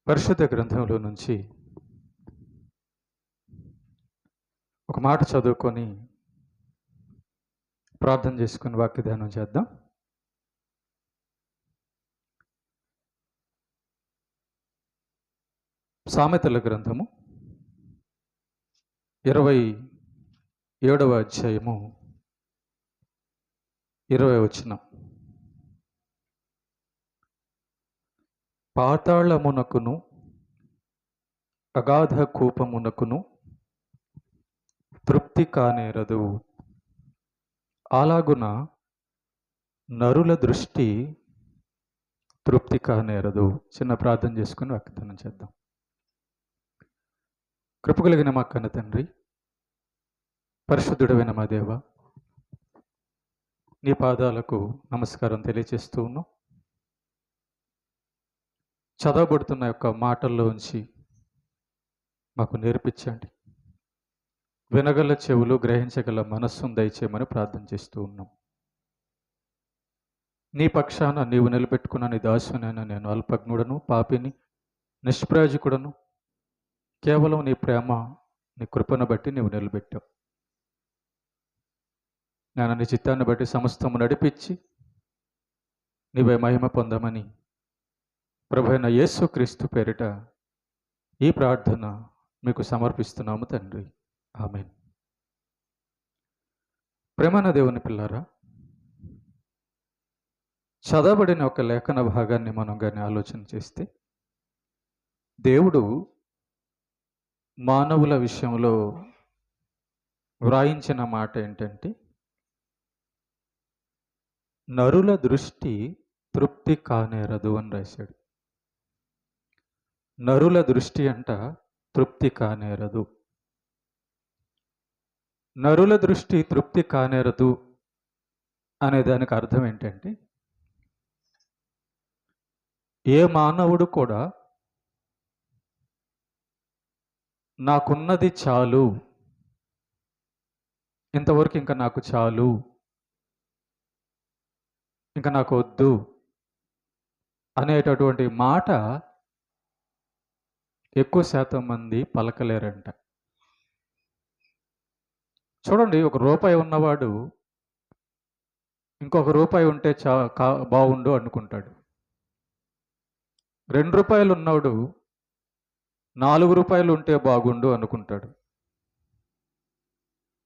పరిశుద్ధ గ్రంథంలో నుంచి ఒక మాట చదువుకొని ప్రార్థన చేసుకుని వాక్యధ్యానం చేద్దాం. సామెతల గ్రంథము 27వ అధ్యాయము 20వ వచనం. పాతాళమునకును అగాధ కూపమునకును తృప్తి కానేరదు, అలాగున నరుల దృష్టి తృప్తి కానేరదు. చిన్న ప్రార్థన చేసుకుని వాగ్దానం చేద్దాం. కృపగలిగిన మా కన్న తండ్రి, పరిశుద్ధుడైన మా దేవ, నీ పాదాలకు నమస్కారం తెలియజేస్తూ ఉన్నాం. చదవబడుతున్న యొక్క మాటల్లోంచి మాకు నేర్పించండి. వినగల చెవులు, గ్రహించగల మనస్సును దయచేయమని ప్రార్థన చేస్తూ ఉన్నాం. నీ పక్షాన నీవు నిలబెట్టుకున్న నీ దాసునైనా నేను అల్పజ్ఞుడను, పాపిని, నిష్ప్రయోజకుడను. కేవలం నీ ప్రేమ, నీ కృపను బట్టి నీవు నిలబెట్టావు. నేను నీ చిత్తాన్ని బట్టి సమస్తము నడిపించి నీవే మహిమ పొందమని ప్రభువైన యేసుక్రీస్తు పేరిట ఈ ప్రార్థన మీకు సమర్పిస్తున్నాము తండ్రి. ఆమేన్. ప్రేమన దేవుని పిల్లారా, చదవబడిన ఒక లేఖన భాగాన్ని మనం కానీ ఆలోచన చేస్తే, దేవుడు మానవుల విషయంలో వ్రాయించిన మాట ఏంటంటే, నరుల దృష్టి తృప్తి కానేరదు అని రాశాడు. నరుల దృష్టి అంట తృప్తి కానేరదు. నరుల దృష్టి తృప్తి కానేరదు అనే దానికి అర్థం ఏంటంటే, ఏ మానవుడు కూడా నాకున్నది చాలు, ఇంతవరకు ఇంకా నాకు చాలు, ఇంకా నాకు వద్దు అనేటటువంటి మాట ఎక్కువ శాతం మంది పలకలేరంట. చూడండి, ఒక రూపాయి ఉన్నవాడు ఇంకొక రూపాయి ఉంటే బాగుండు అనుకుంటాడు. 2 రూపాయలు ఉన్నవాడు 4 రూపాయలు ఉంటే బాగుండు అనుకుంటాడు.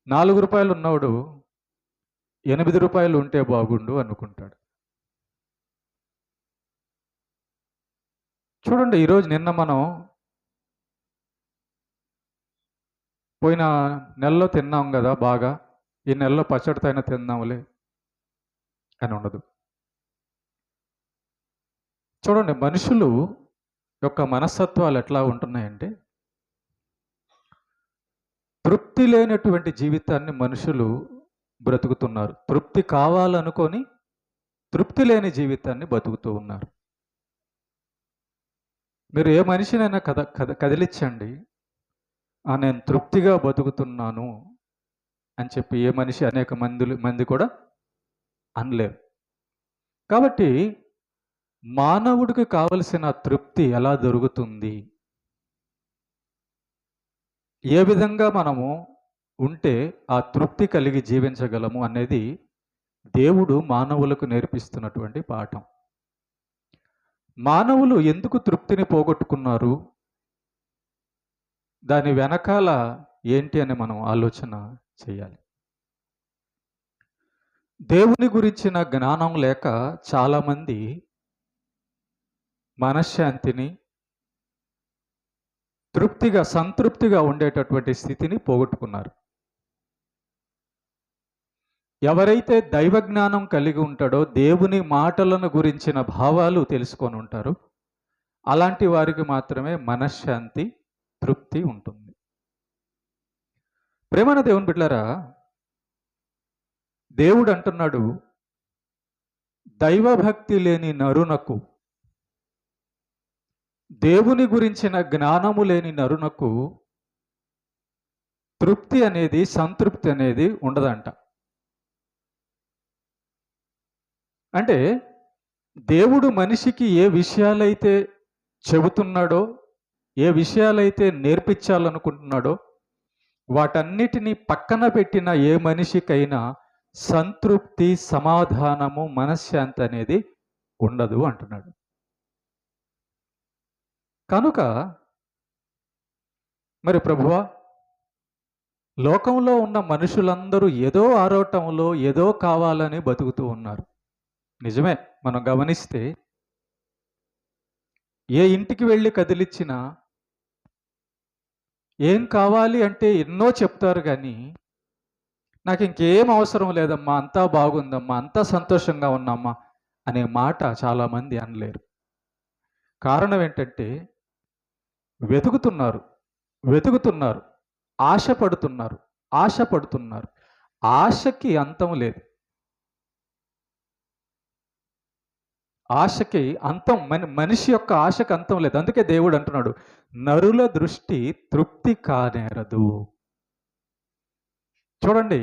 4 రూపాయలు ఉన్నవాడు 8 రూపాయలు ఉంటే బాగుండు అనుకుంటాడు. చూడండి, ఈరోజు నిన్న మనం పోయిన నెలలో తిన్నాం కదా బాగా, ఈ నెలలో పచ్చడితైనా తిందాంలే అని ఉండదు. చూడండి, మనుషులు యొక్క మనస్తత్వాలు ఎట్లా ఉంటున్నాయంటే, తృప్తి లేనటువంటి జీవితాన్ని మనుషులు బ్రతుకుతున్నారు. తృప్తి కావాలనుకొని తృప్తి లేని జీవితాన్ని బతుకుతూ ఉన్నారు. మీరు ఏ మనిషినైనా కదిలించండి, నేను తృప్తిగా బతుకుతున్నాను అని చెప్పి ఏ మనిషి అనేక మంది కూడా అనలేరు. కాబట్టి మానవుడికి కావలసిన తృప్తి ఎలా దొరుకుతుంది, ఏ విధంగా మనము ఉంటే ఆ తృప్తి కలిగి జీవించగలము అనేది దేవుడు మానవులకు నేర్పిస్తున్నటువంటి పాఠం. మానవులు ఎందుకు తృప్తిని పోగొట్టుకున్నారు, దాని వెనకాల ఏంటి అని మనం ఆలోచన చేయాలి. దేవుని గురించిన జ్ఞానం లేక చాలామంది మనశ్శాంతిని, సంతృప్తిగా ఉండేటటువంటి స్థితిని పోగొట్టుకున్నారు. ఎవరైతే దైవ జ్ఞానం కలిగి ఉంటాడో, దేవుని మాటలను గురించిన భావాలు తెలుసుకొని ఉంటారో, అలాంటి వారికి మాత్రమే మనశ్శాంతి, తృప్తి ఉంటుంది. ప్రేమన దేవుని బిడ్డలారా, దేవుడు అంటున్నాడు, దైవభక్తి లేని నరునకు, దేవుని గురించిన జ్ఞానము లేని నరునకు తృప్తి అనేది, సంతృప్తి అనేది ఉండదంట. అంటే దేవుడు మనిషికి ఏ విషయాలైతే చెబుతున్నాడో, ఏ విషయాలైతే నేర్పించాలనుకుంటున్నాడో వాటన్నిటినీ పక్కన పెట్టిన ఏ మనిషికైనా సంతృప్తి, సమాధానము, మనశ్శాంతి అనేది ఉండదు అంటున్నాడు. కనుక మరి ప్రభువా, లోకంలో ఉన్న మనుషులందరూ ఏదో ఆరోటంలో ఏదో కావాలని బతుకుతూ ఉన్నారు. నిజమే, మనం గమనిస్తే ఏ ఇంటికి వెళ్ళి కదిలిచ్చినా ఏం కావాలి అంటే ఎన్నో చెప్తారు కానీ నాకు ఇంకేం అవసరం లేదమ్మా, అంతా బాగుందమ్మా, అంతా సంతోషంగా ఉన్నామ్మా అనే మాట చాలామంది అనలేరు. కారణం ఏంటంటే వెతుకుతున్నారు, వెతుకుతున్నారు, ఆశపడుతున్నారు, ఆశపడుతున్నారు. ఆశకి అంతం లేదు. ఆశకి అంతం, మనిషి యొక్క ఆశకి అంతం లేదు. అందుకే దేవుడు అంటున్నాడు, నరుల దృష్టి తృప్తి కానేరదు. చూడండి,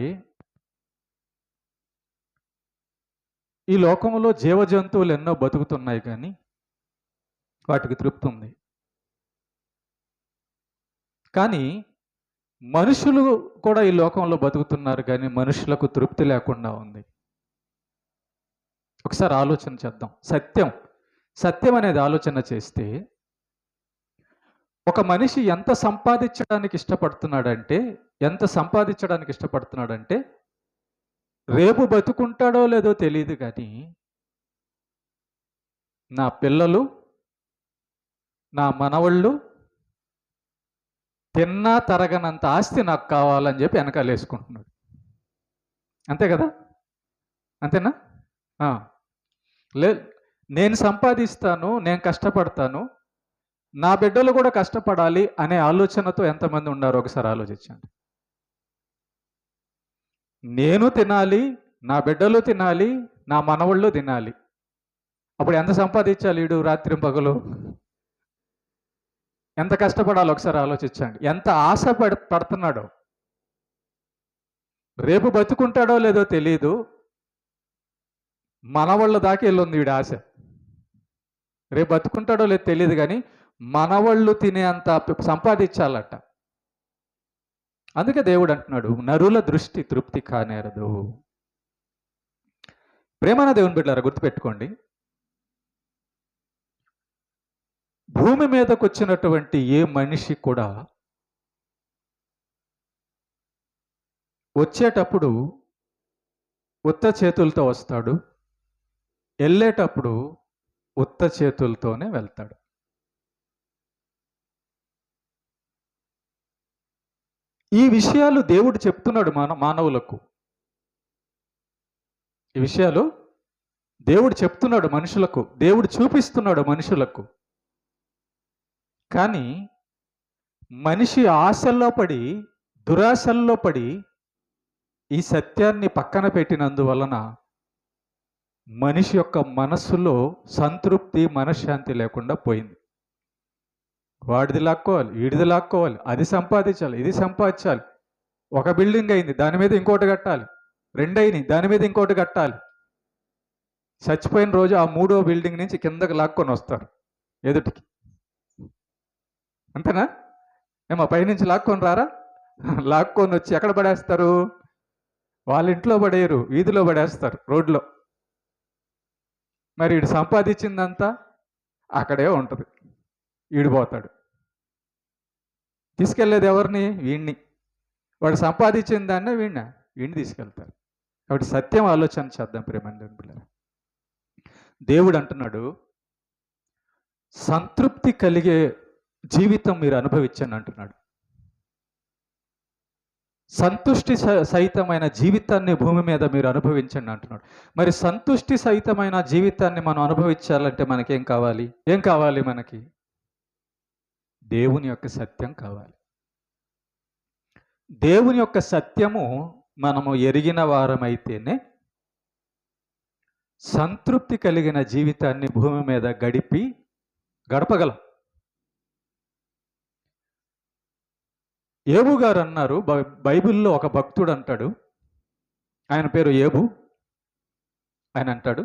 ఈ లోకంలో జీవజంతువులు ఎన్నో బతుకుతున్నాయి కానీ వాటికి తృప్తి ఉంది. కానీ మనుషులు కూడా ఈ లోకంలో బతుకుతున్నారు కానీ మనుషులకు తృప్తి లేకుండా ఉంది. ఒకసారి ఆలోచన చేద్దాం. సత్యం అనేది ఆలోచన చేస్తే ఒక మనిషి ఎంత సంపాదించడానికి ఇష్టపడుతున్నాడంటే రేపు బతుకుంటాడో లేదో తెలియదు కానీ నా పిల్లలు, నా మనవళ్ళు తిన్నా తరగనంత ఆస్తి నాకు కావాలని చెప్పి వెనకాలేసుకుంటున్నాడు. అంతే కదా? అంతేనా? నేను సంపాదిస్తాను, నేను కష్టపడతాను, నా బిడ్డలు కూడా కష్టపడాలి అనే ఆలోచనతో ఎంతమంది ఉన్నారో ఒకసారి ఆలోచించండి. నేను తినాలి, నా బిడ్డలు తినాలి, నా మనవళ్ళు తినాలి. అప్పుడు ఎంత సంపాదించాలి వీడు రాత్రి పగలు? ఎంత కష్టపడాలో ఒకసారి ఆలోచించండి. ఎంత ఆశ పడుతున్నాడో. రేపు బతుకుంటాడో లేదో తెలియదు, మనవాళ్ళ దాకా వెళ్ళుంది వీడి ఆశ. రేపు బతుకుంటాడో లేదో తెలియదు కానీ మనవాళ్ళు తినే అంత సంపాదించాలట. అందుకే దేవుడు అంటున్నాడు, నరుల దృష్టి తృప్తి కానేరదు. ప్రేమన దేవుని బిడ్డలారా, గుర్తుపెట్టుకోండి, భూమి మీదకు వచ్చినటువంటి ఏ మనిషి కూడా వచ్చేటప్పుడు ఉత్త చేతులతో వస్తాడు, వెళ్ళేటప్పుడు ఉత్త చేతులతోనే వెళ్తాడు. ఈ విషయాలు దేవుడు చెప్తున్నాడు మానవులకు. ఈ విషయాలు దేవుడు చెప్తున్నాడు మనుషులకు, దేవుడు చూపిస్తున్నాడు మనుషులకు. కానీ మనిషి ఆశల్లో పడి, దురాశల్లో పడి ఈ సత్యాన్ని పక్కన పెట్టినందువలన మనిషి యొక్క మనస్సులో సంతృప్తి, మనశ్శాంతి లేకుండా పోయింది. వాడిది లాక్కోవాలి, వీడిది లాక్కోవాలి, అది సంపాదించాలి, ఇది సంపాదించాలి. ఒక బిల్డింగ్ అయింది, దాని మీద ఇంకోటి కట్టాలి. రెండైనాయి, దాని మీద ఇంకోటి కట్టాలి. చచ్చిపోయిన రోజు ఆ మూడో బిల్డింగ్ నుంచి కిందకి లాక్కొని వస్తారు ఎదుటికి. అంతేనా? ఏమో పైనుంచి లాక్కొని రారా? లాక్కొని వచ్చి ఎక్కడ పడేస్తారు? వాళ్ళ ఇంట్లో పడేయరు, వీధిలో పడేస్తారు, రోడ్లో. మరి వీడు సంపాదించిందంతా అక్కడే ఉంటుంది. ఈడిపోతాడు. తీసుకెళ్లేది ఎవరిని? వీడిని. వాడు సంపాదించిన దాన్నే వీడిని తీసుకెళ్తారు. కాబట్టి సత్యం ఆలోచన చేద్దాం ప్రేమండి పిల్లలు. దేవుడు అంటున్నాడు, సంతృప్తి కలిగే జీవితం మీరు అనుభవించండి అంటున్నాడు. సంతుష్టి సహితమైన జీవితాన్ని భూమి మీద మీరు అనుభవించండి అంటున్నాడు. మరి సంతుష్టి సహితమైన జీవితాన్ని మనం అనుభవించాలంటే మనకేం కావాలి? ఏం కావాలి మనకి? దేవుని యొక్క సత్యం కావాలి. దేవుని యొక్క సత్యము మనము ఎరిగిన వారమైతేనే సంతృప్తి కలిగిన జీవితాన్ని భూమి మీద గడపగలం. ఏబు గారు అన్నారు, బైబిల్లో ఒక భక్తుడు అంటాడు, ఆయన పేరు ఏబు. ఆయన అంటాడు,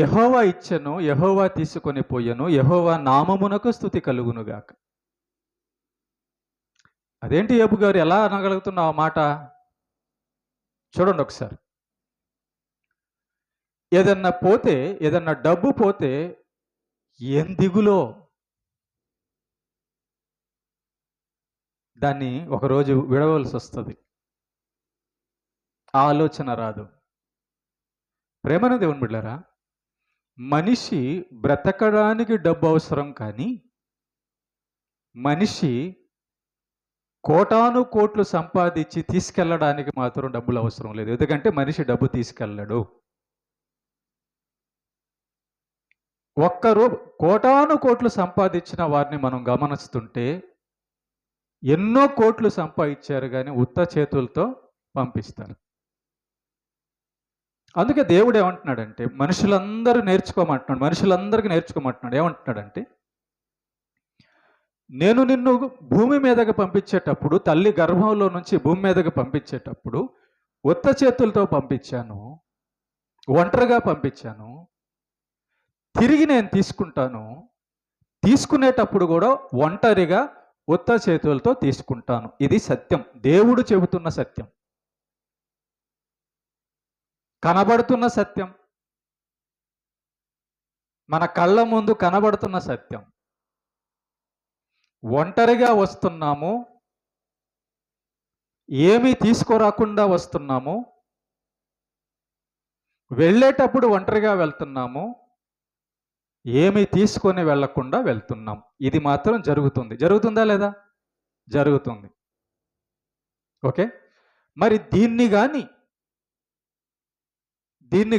యెహోవా ఇచ్చెను, యెహోవా తీసుకొని పోయెను, యెహోవా నామమునకు స్తుతి కలుగునుగాక. అదేంటి యోబు గారు ఎలా అనగలుగుతున్నావు ఆ మాట? చూడండి ఒకసారి. ఏదన్నా పోతే, ఏదన్నా డబ్బు పోతే ఏం దిగులో దాన్ని ఒకరోజు విడవలసి వస్తుంది. ఆలోచన రాదు. ప్రేమన దేవుని బిడ్డలారా, మనిషి బ్రతకడానికి డబ్బు అవసరం, కానీ మనిషి కోటాను కోట్లు సంపాదించి తీసుకెళ్ళడానికి మాత్రం డబ్బులు అవసరం లేదు. ఎందుకంటే మనిషి డబ్బు తీసుకెళ్ళడు. కోటాను కోట్లు సంపాదించిన వారిని మనం గమనిస్తుంటే ఎన్నో కోట్లు సంపాదించారు, కానీ ఉత్త చేతులతో పంపిస్తారు. అందుకే దేవుడు ఏమంటున్నాడంటే మనుషులందరూ నేర్చుకోమంటున్నాడు, మనుషులందరికీ నేర్చుకోమంటున్నాడు. ఏమంటున్నాడంటే, నేను నిన్ను భూమి మీదకి పంపించేటప్పుడు, తల్లి గర్భంలో నుంచి భూమి మీదకి పంపించేటప్పుడు ఉత్త చేతులతో పంపించాను, ఒంటరిగా పంపించాను. తిరిగి నేను తీసుకుంటాను, తీసుకునేటప్పుడు కూడా ఒంటరిగా ఉత్త చేతులతో తీసుకుంటాను. ఇది సత్యం, దేవుడు చెబుతున్న సత్యం, కనబడుతున్న సత్యం, మన కళ్ళ ముందు కనబడుతున్న సత్యం. ఒంటరిగా వస్తున్నాము, ఏమీ తీసుకురాకుండా వస్తున్నాము, వెళ్ళేటప్పుడు ఒంటరిగా వెళ్తున్నాము, ఏమీ తీసుకొని వెళ్లకుండా వెళ్తున్నాం. ఇది మాత్రం జరుగుతుంది. జరుగుతుందా లేదా? జరుగుతుంది. ఓకే. మరి దీన్ని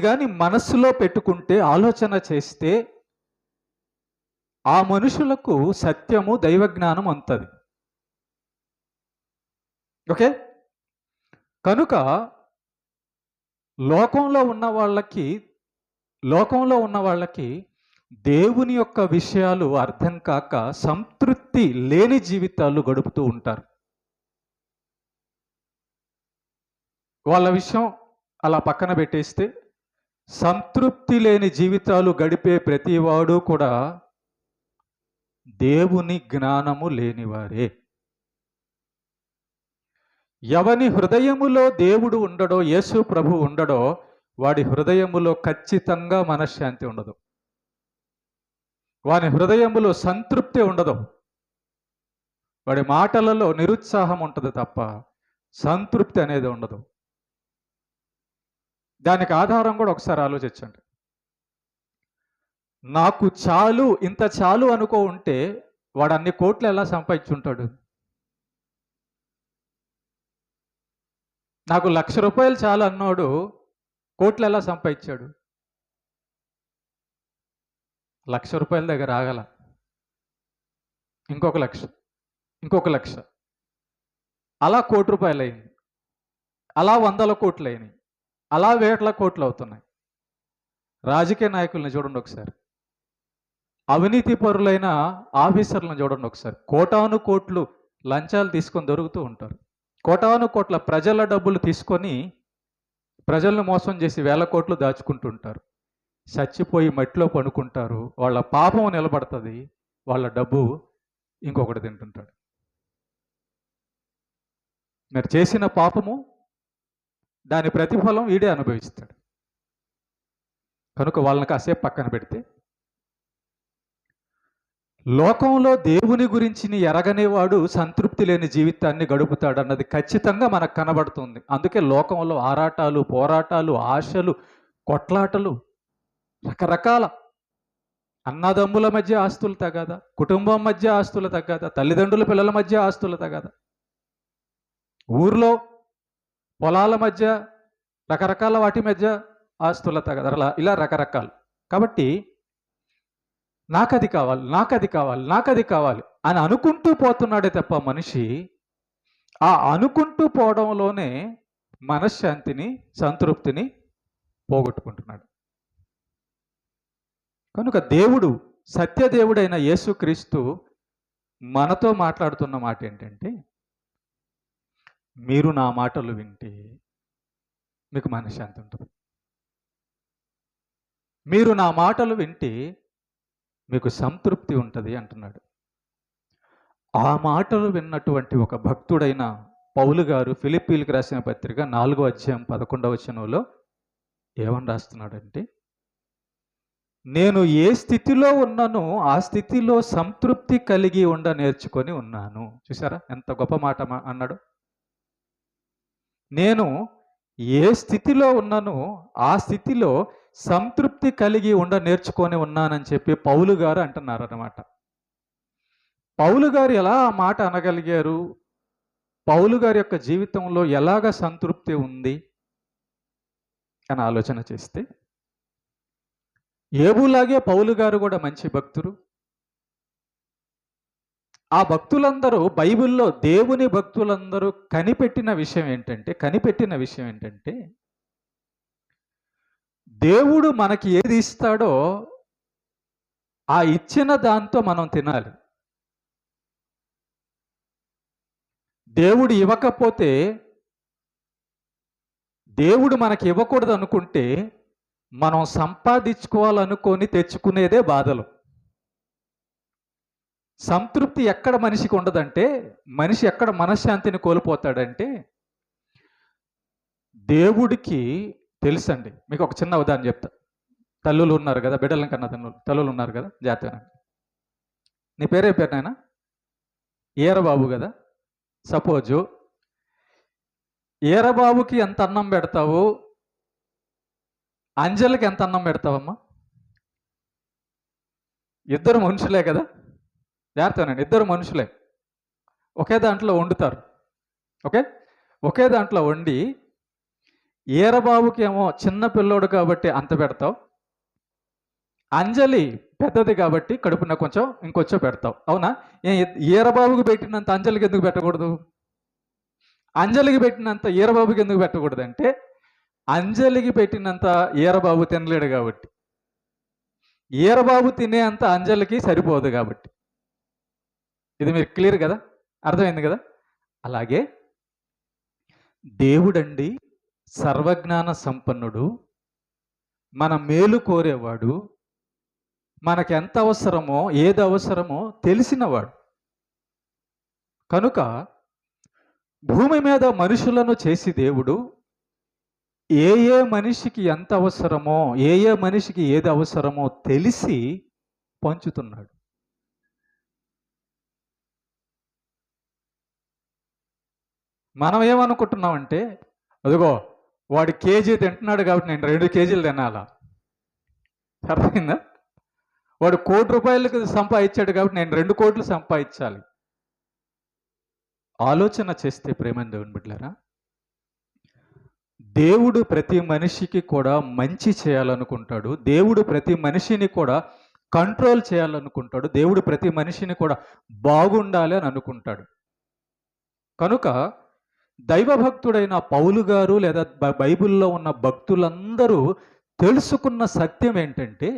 కానీ మనస్సులో పెట్టుకుంటే, ఆలోచన చేస్తే ఆ మనుషులకు సత్యము, దైవజ్ఞానం అంతది. ఓకే. కనుక లోకంలో ఉన్న వాళ్ళకి దేవుని యొక్క విషయాలు అర్థం కాక సంతృప్తి లేని జీవితాలు గడుపుతూ ఉంటారు. వాళ్ళ విషయం అలా పక్కన పెట్టేస్తే, సంతృప్తి లేని జీవితాలు గడిపే ప్రతివాడు కూడా దేవుని జ్ఞానము లేనివారే. ఎవని హృదయములో దేవుడు ఉండడో, యేసు ప్రభు ఉండడో, వాడి హృదయములో ఖచ్చితంగా మనశ్శాంతి ఉండదు. వాని హృదయములో సంతృప్తి ఉండదు. వాడి మాటలలో నిరుత్సాహం ఉంటుంది తప్ప సంతృప్తి అనేది ఉండదు. దానికి ఆధారం కూడా ఒకసారి ఆలోచించండి. నాకు చాలు, ఇంత చాలు అనుకో ఉంటే వాడు అన్ని కోట్లు ఎలా సంపాదించుంటాడు? నాకు 1,00,000 రూపాయలు చాలు అన్నోడు కోట్లు ఎలా సంపాదించాడు? 1,00,000 రూపాయల దగ్గర ఆగల, ఇంకొక 1,00,000, ఇంకొక 1,00,000, అలా 1,00,00,000 రూపాయలు అయింది, అలా 100 కోట్లు అయినాయి, అలా 1,000 కోట్లు అవుతున్నాయి. రాజకీయ నాయకుల్ని చూడండి ఒకసారి, అవినీతి పరులైన ఆఫీసర్లను చూడండి ఒకసారి. కోటాను కోట్లు లంచాలు తీసుకొని దొరుకుతూ ఉంటారు. కోటాను కోట్ల ప్రజల డబ్బులు తీసుకొని ప్రజలను మోసం చేసి 1,000 కోట్లు దాచుకుంటుంటారు. చచ్చిపోయి మట్టిలో పడుకుంటారు. వాళ్ళ పాపం నిలబడుతుంది, వాళ్ళ డబ్బు ఇంకొకటి తింటుంటాడు. మరి చేసిన పాపము, దాని ప్రతిఫలం వీడే అనుభవిస్తాడు. కనుక వాళ్ళని కాసేపు పక్కన పెడితే, లోకంలో దేవుని గురించి ఎరగనేవాడు సంతృప్తి లేని జీవితాన్ని గడుపుతాడు అన్నది ఖచ్చితంగా మనకు కనబడుతుంది. అందుకే లోకంలో ఆరాటాలు, పోరాటాలు, ఆశలు, కొట్లాటలు, రకరకాల అన్నదమ్ముల మధ్య ఆస్తులు తగాదా, కుటుంబం మధ్య ఆస్తులు తగాదా, తల్లిదండ్రుల పిల్లల మధ్య ఆస్తులు తగాదా, ఊర్లో పొలాల మధ్య, రకరకాల వాటి మధ్య ఆస్తుల తగాదా, ఇలా రకరకాలు. కాబట్టి నాకది కావాలి, నాకది కావాలి, నాకది కావాలి అని అనుకుంటూ పోతున్నాడే తప్ప మనిషి ఆ అనుకుంటూ పోవడంలోనే మనశ్శాంతిని, సంతృప్తిని పోగొట్టుకుంటున్నాడు. కనుక దేవుడు, సత్యదేవుడైన యేసుక్రీస్తు మనతో మాట్లాడుతున్న మాట ఏంటంటే, మీరు నా మాటలు వింటే మీకు మనశ్శాంతి ఉంటుంది. మీరు నా మాటలు వింటే మీకు సంతృప్తి ఉంటుంది అంటున్నాడు. ఆ మాటలు విన్నటువంటి ఒక భక్తుడైన పౌలు గారు ఫిలిప్పీలకు రాసిన పత్రిక 4వ అధ్యాయం 11వ వచనంలో ఏమని రాస్తున్నాడంటే, నేను ఏ స్థితిలో ఉన్నానో ఆ స్థితిలో సంతృప్తి కలిగి నేర్చుకొని ఉన్నాను. చూసారా ఎంత గొప్ప మాట అన్నాడు. నేను ఏ స్థితిలో ఉన్నానో ఆ స్థితిలో సంతృప్తి కలిగి నేర్చుకొని ఉన్నానని చెప్పి పౌలు గారు అంటున్నారు అన్నమాట. పౌలు గారు ఎలా ఆ మాట అనగలిగారు? పౌలు గారి యొక్క జీవితంలో ఎలాగ సంతృప్తి ఉంది అని ఆలోచన చేస్తే, ఏబులాగే పౌలు గారు కూడా మంచి భక్తులు. ఆ భక్తులందరూ బైబిల్లో దేవుని భక్తులందరూ కనిపెట్టిన విషయం ఏంటంటే దేవుడు మనకి ఏది ఇస్తాడో ఆ ఇచ్చిన దాంతో మనం తినాలి. దేవుడు ఇవ్వకపోతే, దేవుడు మనకి ఇవ్వకూడదు అనుకుంటే మనం సంపాదించుకోవాలనుకొని తెచ్చుకునేదే బాధలు. సంతృప్తి ఎక్కడ మనిషికి ఉండదంటే, మనిషి ఎక్కడ మనశ్శాంతిని కోల్పోతాడంటే, దేవుడికి తెలుసండి. మీకు ఒక చిన్న ఉదాహరణ చెప్తా. తల్లులు ఉన్నారు కదా, బిడ్డల కన్నా తల్లులు ఉన్నారు కదా, జాతీయ. నీ పేరే పేరు నాయన? ఈరబాబు కదా. సపోజు ఈరబాబుకి ఎంత అన్నం పెడతావు, అంజలికి ఎంత అన్నం పెడతావమ్మా? ఇద్దరు మనుషులే కదా, జాగ్రత్తనండి, ఇద్దరు మనుషులే. ఒకే దాంట్లో వండుతారు. ఒకే దాంట్లో వండి ఈరబాబుకి ఏమో చిన్న పిల్లోడు కాబట్టి అంత పెడతావు, అంజలి పెద్దది కాబట్టి కడుపున ఇంకొంచెం పెడతావు. అవునా? ఈరబాబుకి పెట్టినంత అంజలికి ఎందుకు పెట్టకూడదు? అంజలికి పెట్టినంత ఈరబాబుకి ఎందుకు పెట్టకూడదు అంటే, అంజలికి పెట్టినంత ఈరబాబు తినలేడు కాబట్టి, ఈరబాబు తినే అంత అంజలికి సరిపోదు కాబట్టి. ఇది మీరు క్లియర్ కదా, అర్థమైంది కదా. అలాగే దేవుడండి సర్వజ్ఞాన సంపన్నుడు, మన మేలు కోరేవాడు, మనకు ఎంత అవసరమో ఏది అవసరమో తెలిసినవాడు. కనుక భూమి మీద మనుషులను చేసి దేవుడు ఏ మనిషికి ఎంత అవసరమో, ఏ మనిషికి ఏది అవసరమో తెలిసి పంచుతున్నాడు. మనం ఏమనుకుంటున్నామంటే, అదిగో వాడు కేజీ తింటున్నాడు కాబట్టి నేను 2 కేజీలు తినాలా? అర్థమైందా? వాడు 1 కోటి రూపాయలకు సంపాదించాడు కాబట్టి నేను 2 కోట్లు సంపాదించాలి. ఆలోచన చేస్తే ప్రేమని దేవుని బిడ్డలారా, దేవుడు ప్రతి మనిషికి కూడా మంచి చేయాలనుకుంటాడు. దేవుడు ప్రతి మనిషిని కూడా కంట్రోల్ చేయాలనుకుంటాడు. దేవుడు ప్రతి మనిషిని కూడా బాగుండాలి అని అనుకుంటాడు. కనుక దైవభక్తుడైన పౌలు గారు లేదా బైబిల్లో ఉన్న భక్తులందరూ తెలుసుకున్న సత్యం ఏంటంటే,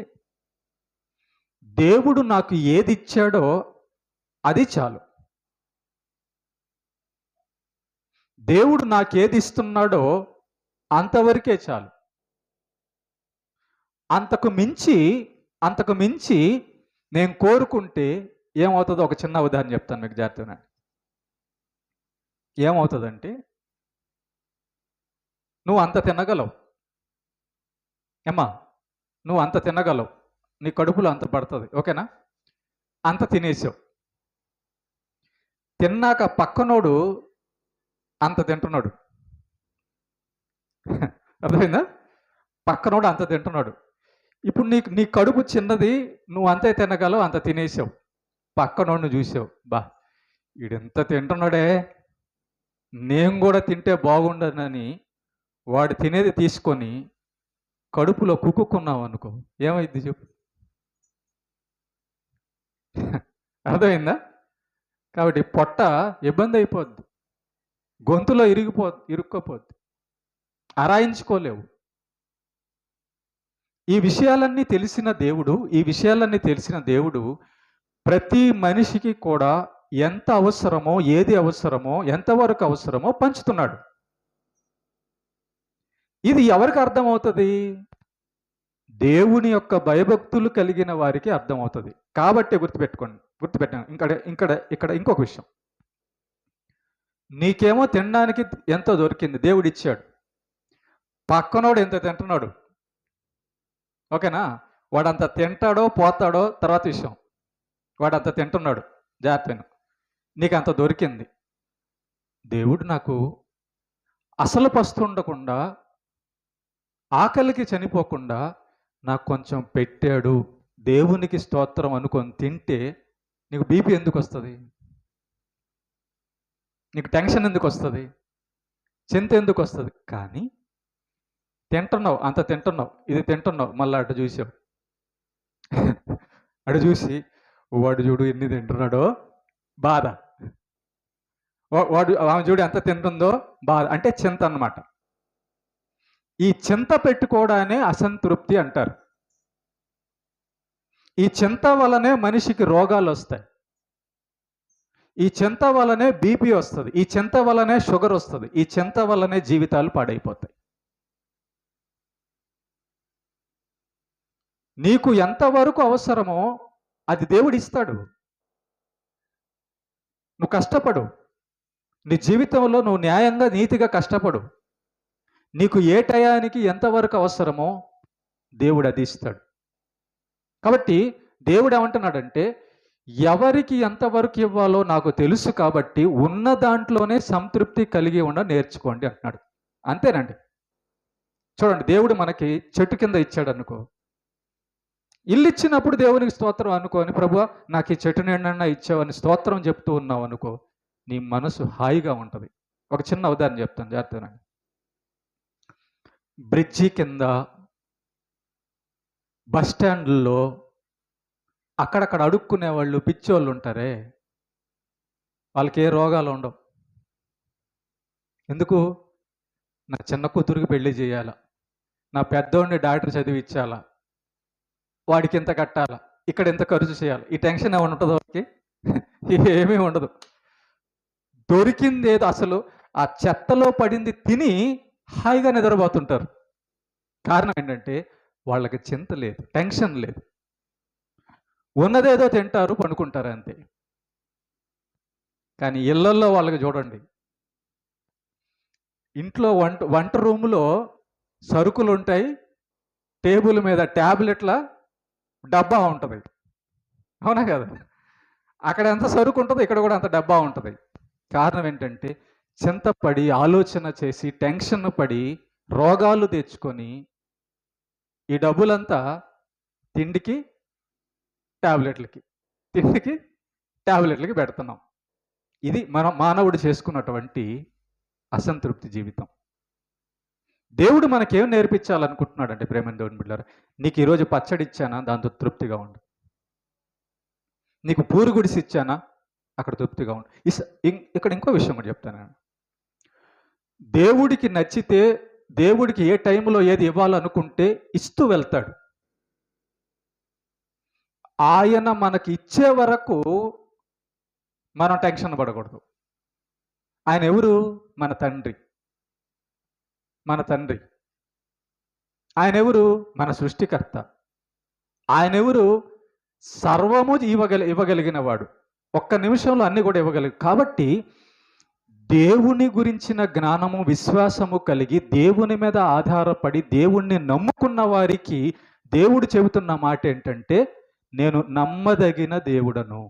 దేవుడు నాకు ఏది ఇచ్చాడో అది చాలు. దేవుడు నాకేది ఇస్తున్నాడో అంతవరకే చాలు. అంతకు మించి నేను కోరుకుంటే ఏమవుతుందో ఒక చిన్న ఉదాహరణ చెప్తాను మీకు జాగ్రత్తగా. ఏమవుతుందంటే, నువ్వు అంత తినగలవు ఏమ్మా, నువ్వు అంత తినగలవు, నీ కడుపులో అంత పడుతుంది, ఓకేనా? అంత తినేసావు. తిన్నాక పక్కనోడు అంత తింటున్నాడు. అర్థమైందా? పక్కనోడు అంత తింటున్నాడు. ఇప్పుడు నీ కడుపు చిన్నది, నువ్వు అంతే తినగలవు, అంత తినేసావు. పక్కనోడిని చూసావు, బా వీడెంత తింటున్నాడే, నేను కూడా తింటే బాగుండనని వాడు తినేది తీసుకొని కడుపులో కుక్కున్నావు అనుకో, ఏమైంది చెప్పు? అర్థమైందా? కాబట్టి పొట్ట ఇబ్బంది అయిపోద్ది, గొంతులో ఇరుక్కోపోద్ది, అరాయించుకోలేవు. ఈ విషయాలన్నీ తెలిసిన దేవుడు ప్రతి మనిషికి కూడా ఎంత అవసరమో, ఏది అవసరమో, ఎంతవరకు అవసరమో పంచుతున్నాడు. ఇది ఎవరికి అర్థమవుతుంది? దేవుని యొక్క భయభక్తులు కలిగిన వారికి అర్థమవుతుంది. కాబట్టి గుర్తుపెట్టాను. ఇక్కడ ఇంకొక విషయం. నీకేమో తినడానికి ఎంతో దొరికింది, దేవుడిచ్చాడు. పక్కనోడు ఎంత తింటున్నాడు, ఓకేనా? వాడంత తింటాడో పోతాడో తర్వాత విషయం. వాడంత తింటున్నాడు, జాగ్రత్తను. నీకు అంత దొరికింది. దేవుడు నాకు అసలు పస్తు ఉండకుండా, ఆకలికి చనిపోకుండా నాకు కొంచెం పెట్టాడు, దేవునికి స్తోత్రం అనుకొని తింటే నీకు బీపీ ఎందుకు వస్తుంది? నీకు టెన్షన్ ఎందుకు వస్తుంది? చింత ఎందుకు వస్తుంది? కానీ తింటున్నావు, అంత తింటున్నావు, ఇది తింటున్నావు, మళ్ళీ అటు చూసావు. అటు చూసి వాడు చూడు ఎన్ని తింటున్నాడో, బాధ. ఆమె చూడు ఎంత తింటుందో, బాధ. అంటే చింత అన్నమాట. ఈ చింత పెట్టుకోవడానే అసంతృప్తి అంటారు. ఈ చింత వలనే మనిషికి రోగాలు వస్తాయి. ఈ చింత వలనే బీపీ వస్తుంది. ఈ చింత వలనే షుగర్ వస్తుంది. ఈ చింత వలనే జీవితాలు పాడైపోతాయి. నీకు ఎంతవరకు అవసరమో అది దేవుడు ఇస్తాడు. నువ్వు కష్టపడు, నీ జీవితంలో నువ్వు న్యాయంగా నీతిగా కష్టపడు. నీకు ఏ టయానికి ఎంతవరకు అవసరమో దేవుడు అది ఇస్తాడు. కాబట్టి దేవుడు ఏమంటున్నాడంటే, ఎవరికి ఎంతవరకు ఇవ్వాలో నాకు తెలుసు కాబట్టి ఉన్న దాంట్లోనే సంతృప్తి కలిగి ఉండ నేర్చుకోండి అంటున్నాడు. అంతేనండి. చూడండి, దేవుడు మనకి చెట్టు కింద ఇచ్చాడు అనుకో, ఇల్లు ఇచ్చినప్పుడు దేవునికి స్తోత్రం అనుకోని, ప్రభువా నాకు ఈ చెట్టు నిండన్నా ఇచ్చావని స్తోత్రం చెప్తూ ఉన్నావు అనుకో, నీ మనసు హాయిగా ఉంటుంది. ఒక చిన్న ఉదాహరణ చెప్తాను, జాగ్రత్తనండి. బ్రిడ్జి కింద, బస్ స్టాండ్లో అక్కడక్కడ అడుక్కునే వాళ్ళు, పిచ్చోళ్ళు ఉంటారే, వాళ్ళకి ఏ రోగాలు ఉండవు. ఎందుకు? నా చిన్న కూతురికి పెళ్లి చేయాలా, నా పెద్దోడిని డాక్టర్ చదివించాలా, వాడికి ఇంత కట్టాలా, ఇక్కడ ఎంత ఖర్చు చేయాలి, ఈ టెన్షన్ ఏమైనా ఉంటుందో వాడికి? ఏమీ ఉండదు. దొరికింది ఏదో, అసలు ఆ చెత్తలో పడింది తిని హాయిగా నిద్రపోతుంటారు. కారణం ఏంటంటే వాళ్ళకి చింత లేదు, టెన్షన్ లేదు. ఉన్నదేదో తింటారు, పండుకుంటారు, అంతే. కానీ ఇళ్లల్లో వాళ్ళకి చూడండి, ఇంట్లో వంట రూములో సరుకులు ఉంటాయి, టేబుల్ మీద ట్యాబ్లెట్ల డబ్బా ఉంటుంది, అవునా కదా? అక్కడ ఎంత సరుకు ఉంటుందో ఇక్కడ కూడా అంత డబ్బా ఉంటుంది. కారణం ఏంటంటే చింతపడి, ఆలోచన చేసి, టెన్షన్ పడి, రోగాలు తెచ్చుకొని ఈ డబ్బులంతా తిండికి ట్యాబ్లెట్లకి పెడుతున్నాం. ఇది మానవుడు చేసుకున్నటువంటి అసంతృప్తి జీవితం. దేవుడు మనకేం నేర్పించాలనుకుంటున్నాడంటే, ప్రేమ దేవుని బిడ్డలారా, నీకు ఈరోజు పచ్చడి ఇచ్చానా, దాంతో తృప్తిగా ఉండు. నీకు పూరు గుడిసి ఇచ్చానా, అక్కడ తృప్తిగా ఉండు. ఇక్కడ ఇంకో విషయం కూడా చెప్తాను. దేవుడికి నచ్చితే, దేవుడికి ఏ టైంలో ఏది ఇవ్వాలనుకుంటే ఇస్తూ వెళ్తాడు. ఆయన మనకి ఇచ్చే వరకు మనం టెన్షన్ పడకూడదు. ఆయన ఎవరు? మన తండ్రి. ఆయన ఎవరు? మన సృష్టికర్త. ఆయన ఎవరు? సర్వము ఇవ్వగలిగిన వాడు. ఒక్క నిమిషంలో అన్ని కూడా ఇవ్వగలిగి. కాబట్టి దేవుని గురించిన జ్ఞానము, విశ్వాసము కలిగి, దేవుని మీద ఆధారపడి దేవుణ్ణి నమ్ముకున్న వారికి దేవుడు చెబుతున్న మాట ఏంటంటే, నేను నమ్మదగిన దేవుడను.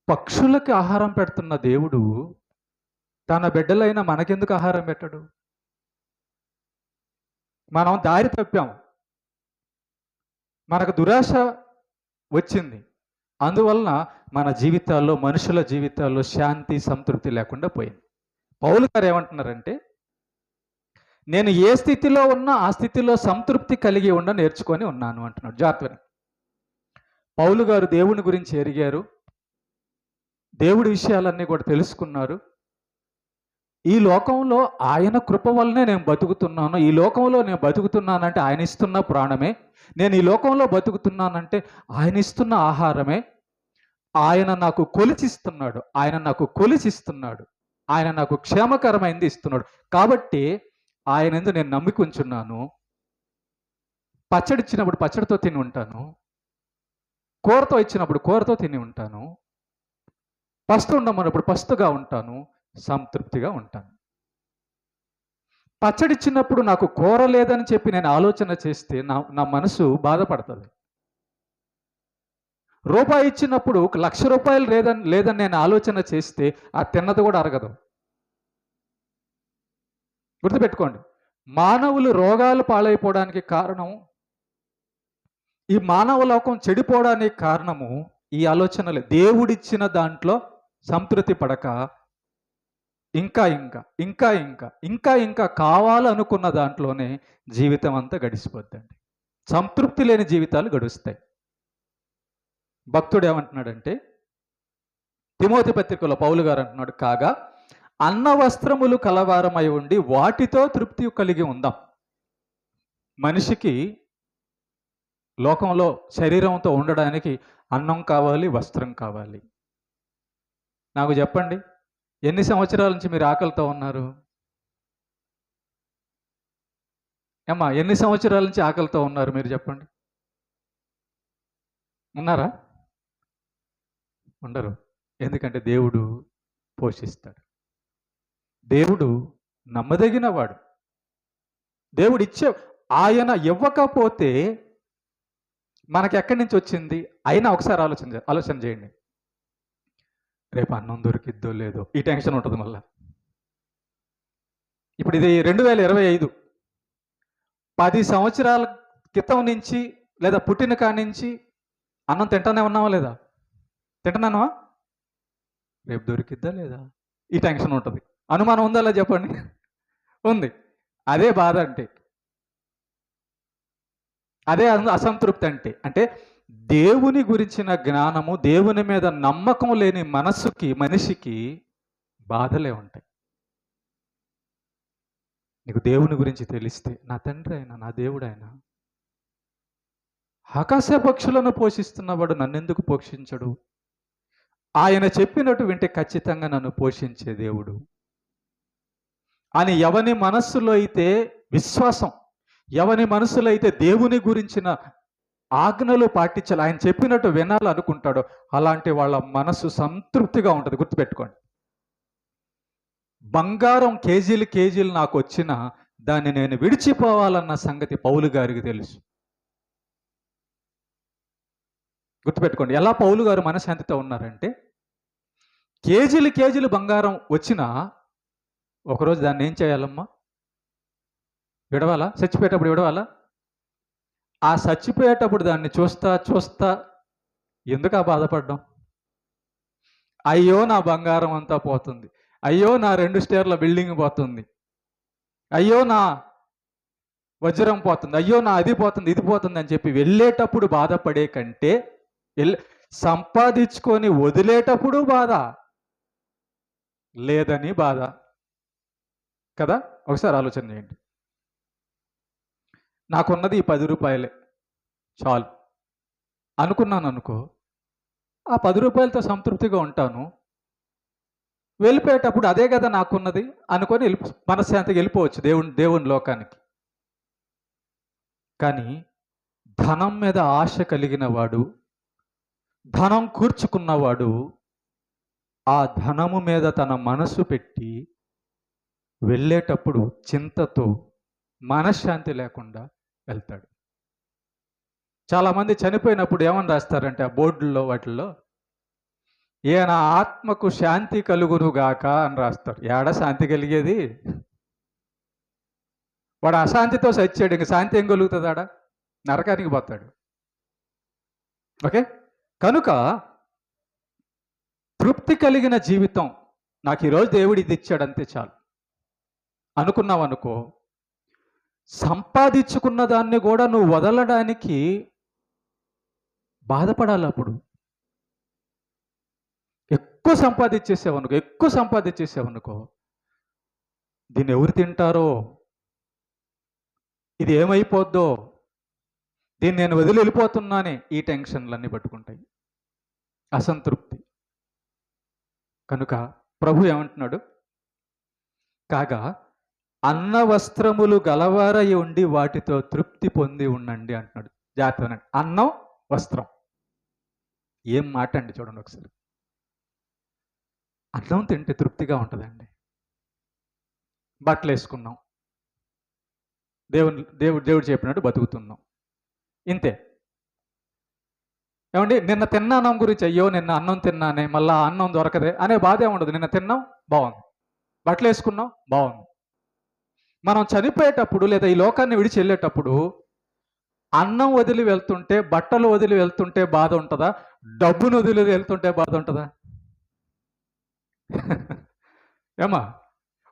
పక్షులకి ఆహారం పెడుతున్న దేవుడు తన బిడ్డలైన మనకెందుకు ఆహారం పెట్టడు? మనం దారి తప్పాం, మనకు దురాశ వచ్చింది. అందువలన మన జీవితాల్లో, మనుషుల జీవితాల్లో శాంతి, సంతృప్తి లేకుండా పోయింది. పౌలు గారు ఏమంటున్నారంటే, నేను ఏ స్థితిలో ఉన్నా ఆ స్థితిలో సంతృప్తి కలిగి నేర్చుకొని ఉన్నాను అంటున్నాడు. జాగ్రత్తగా. పౌలు గారు దేవుని గురించి ఎరిగారు, దేవుడి విషయాలన్నీ కూడా తెలుసుకున్నారు. ఈ లోకంలో ఆయన కృప వల్లనే నేను బతుకుతున్నాను. ఈ లోకంలో నేను బతుకుతున్నానంటే ఆయన ఇస్తున్న ప్రాణమే. నేను ఈ లోకంలో బతుకుతున్నానంటే ఆయన ఇస్తున్న ఆహారమే. ఆయన నాకు కొలిచిస్తున్నాడు, ఆయన నాకు క్షేమకరమైంది ఇస్తున్నాడు. కాబట్టి ఆయనందు నేను నమ్మిక ఉంచున్నాను. పచ్చడి ఇచ్చినప్పుడు పచ్చడితో తిని ఉంటాను. కూరతో ఇచ్చినప్పుడు కూరతో తిని ఉంటాను. పస్తు ఉండమన్నప్పుడు పస్తుగా ఉంటాను. సంతృప్తిగా ఉంటాను. పచ్చడి ఇచ్చినప్పుడు నాకు కూర లేదని చెప్పి నేను ఆలోచన చేస్తే నా మనసు బాధపడుతుంది. రూపాయి ఇచ్చినప్పుడు ₹1,00,000 లేదని నేను ఆలోచన చేస్తే ఆ తిన్నది కూడా అరగదు. గుర్తుపెట్టుకోండి. మానవులు రోగాలు పాలైపోవడానికి కారణం, ఈ మానవ లోకం చెడిపోవడానికి కారణము ఈ ఆలోచనలే. దేవుడిచ్చిన దాంట్లో సంతృప్తి పడక ఇంకా కావాలనుకున్న దాంట్లోనే జీవితం అంతా గడిచిపోద్దండి. సంతృప్తి లేని జీవితాలు గడుస్తాయి. భక్తుడు ఏమంటున్నాడంటే, తిమోతి పత్రికలో పౌలు గారు అంటున్నాడు, కాగా అన్న వస్త్రములు కలవారమై ఉండి వాటితో తృప్తి కలిగి ఉందాం. మనిషికి లోకంలో శరీరంతో ఉండడానికి అన్నం కావాలి, వస్త్రం కావాలి. నాకు చెప్పండి, ఎన్ని సంవత్సరాల నుంచి మీరు ఆకలితో ఉన్నారు? ఏమ్మా, ఎన్ని సంవత్సరాల నుంచి ఆకలితో ఉన్నారు మీరు చెప్పండి? ఉన్నారా? ఉండరు. ఎందుకంటే దేవుడు పోషిస్తాడు. దేవుడు నమ్మదగినవాడు. దేవుడు ఆయన ఇవ్వకపోతే మనకి ఎక్కడి నుంచి వచ్చింది? అయినా ఒకసారి ఆలోచన చేయండి. రేపు అన్నం దొరికిద్దో లేదో ఈ టెన్షన్ ఉంటుంది మళ్ళా. ఇప్పుడు ఇది 2025. 10 సంవత్సరాల క్రితం నుంచి లేదా పుట్టిన కాడి నుంచి అన్నం తింటానే ఉన్నావా లేదా? తింటున్నావా? రేపు దొరికిద్దా లేదా ఈ టెన్షన్ ఉంటుంది. అనుమానం ఉందా లేదా చెప్పండి? ఉంది. అదే బాధ అంటే, అదే అసంతృప్తి అంటే దేవుని గురించిన జ్ఞానము, దేవుని మీద నమ్మకం లేని మనిషికి బాధలే ఉంటాయి. నీకు దేవుని గురించి తెలిస్తే, నా తండ్రి అయినా, నా దేవుడు అయినా, ఆకాశ పక్షులను పోషిస్తున్నవాడు నన్నెందుకు పోషించడు? ఆయన చెప్పినట్టు వింటే ఖచ్చితంగా నన్ను పోషించే దేవుడు అని ఎవని మనస్సులో అయితే విశ్వాసం, ఎవని మనసులో అయితే దేవుని గురించిన ఆజ్ఞలు పాటించాలి, ఆయన చెప్పినట్టు వినాలి అనుకుంటాడో అలాంటి వాళ్ళ మనసు సంతృప్తిగా ఉంటుంది. గుర్తుపెట్టుకోండి. బంగారం కేజీలు నాకు వచ్చినా దాన్ని నేను విడిచిపోవాలన్న సంగతి పౌలు గారికి తెలుసు. గుర్తుపెట్టుకోండి. ఎలా పౌలు గారు మనశ్శాంతితో ఉన్నారంటే, కేజీలు బంగారం వచ్చినా ఒకరోజు దాన్ని ఏం చేయాలమ్మా? విడవాలా? చచ్చిపోయేటప్పుడు విడవాలా? ఆ చచ్చిపోయేటప్పుడు దాన్ని చూస్తా ఎందుకు ఆ బాధపడ్డం? అయ్యో నా బంగారం అంతా పోతుంది, అయ్యో నా 2 స్టేర్ల బిల్డింగ్ పోతుంది, అయ్యో నా వజ్రం పోతుంది, అయ్యో నా అది పోతుంది, ఇది పోతుంది అని చెప్పి వెళ్ళేటప్పుడు బాధపడే కంటే సంపాదించుకొని వదిలేటప్పుడు బాధ లేదని బాధ కదా. ఒకసారి ఆలోచన చేయండి. నాకున్నది ఈ 10 రూపాయలే చాలు అనుకున్నాను అనుకో, ఆ 10 రూపాయలతో సంతృప్తిగా ఉంటాను. వెళ్ళిపోయేటప్పుడు అదే కదా నాకున్నది అనుకొని మనశ్శాంతిగా వెళ్ళిపోవచ్చు దేవుని లోకానికి. కానీ ధనం మీద ఆశ కలిగిన వాడు, ధనం కూర్చుకున్నవాడు ఆ ధనము మీద తన మనసు పెట్టి వెళ్ళేటప్పుడు చింతతో, మనశ్శాంతి లేకుండా వెళ్తాడు. చాలామంది చనిపోయినప్పుడు ఏమని రాస్తారంటే ఆ బోర్డుల్లో వాటిల్లో, ఈయన ఆత్మకు శాంతి కలుగునుగాక అని రాస్తారు. ఏడ శాంతి కలిగేది? వాడు అశాంతితో చచ్చాడు, ఇంక శాంతి ఏం కలుగుతుందాడా? నరకానికి పోతాడు. ఓకే, కనుక తృప్తి కలిగిన జీవితం, నాకు ఈరోజు దేవుడు ఇది ఇచ్చాడు అంతే చాలు అనుకున్నావు అనుకో, సంపాదించుకున్న దాన్ని కూడా నువ్వు వదలడానికి బాధపడాలి. అప్పుడు ఎక్కువ సంపాదించేసావనుకో దీన్ని ఎవరు తింటారో, ఇది ఏమైపోద్దో, దీన్ని నేను వదిలి వెళ్ళిపోతున్నానే, ఈ టెన్షన్లన్నీ పట్టుకుంటాయి, అసంతృప్తి. కనుక ప్రభు ఏమంటున్నాడు? కాగా అన్న వస్త్రములు గలవారై ఉండి వాటితో తృప్తి పొంది ఉండండి అంటున్నాడు. జాగ్రత్త, అన్నం వస్త్రం. ఏం మాట అండి, చూడండి ఒకసారి. అన్నం తింటే తృప్తిగా ఉంటుందండి. బట్టలు వేసుకున్నాం, దేవుడు చెప్పినట్టు బతుకుతున్నాం, ఇంతే. ఏమండి, నిన్న తిన్న అన్నం గురించి, అయ్యో నిన్న అన్నం తిన్నానే, మళ్ళీ అన్నం దొరకదే అనే బాధే ఉండదు. నిన్న తిన్నాం, బాగుంది. బట్టలు వేసుకున్నాం, బాగుంది. మనం చనిపోయేటప్పుడు లేదా ఈ లోకాన్ని విడిచి వెళ్ళేటప్పుడు అన్నం వదిలి వెళ్తుంటే, బట్టలు వదిలి వెళ్తుంటే బాధ ఉంటుందా? డబ్బును వదిలి వెళ్తుంటే బాధ ఉంటుందా? ఏమా,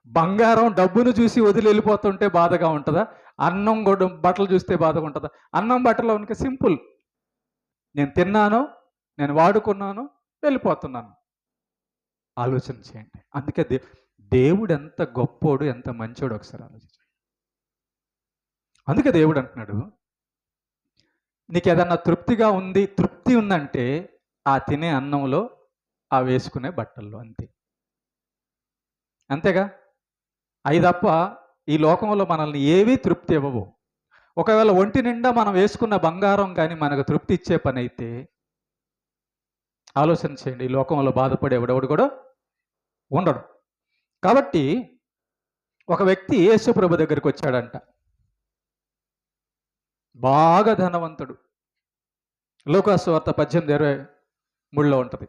బంగారం డబ్బును చూసి వదిలి వెళ్ళిపోతుంటే బాధగా ఉంటుందా? అన్నం కూడా బట్టలు చూస్తే బాధగా ఉంటుందా? అన్నం బట్టలు ఉనికి సింపుల్. నేను తిన్నాను, నేను వాడుకున్నాను, వెళ్ళిపోతున్నాను. ఆలోచన చేయండి. అందుకే దేవుడు ఎంత గొప్పోడు, ఎంత మంచోడు ఒకసారి ఆలోచించండి. అందుకే దేవుడు అంటున్నాడు, నీకు ఏదన్నా తృప్తిగా ఉంది, తృప్తి ఉందంటే ఆ తినే అన్నంలో, ఆ వేసుకునే బట్టల్లో, అంతే. అంతేగా? అవి తప్ప ఈ లోకంలో మనల్ని ఏవీ తృప్తి ఇవ్వవు. ఒకవేళ ఒంటి నిండా మనం వేసుకున్న బంగారం కానీ మనకు తృప్తి ఇచ్చే పని అయితే ఆలోచన చేయండి, ఈ లోకంలో బాధపడే ఎవడెవడు కూడా ఉండడు. కాబట్టి ఒక వ్యక్తి యేసు ప్రభు దగ్గరికి వచ్చాడంట. బాగా ధనవంతుడు. లూకాసు వార్త 18:23 ఉంటుంది.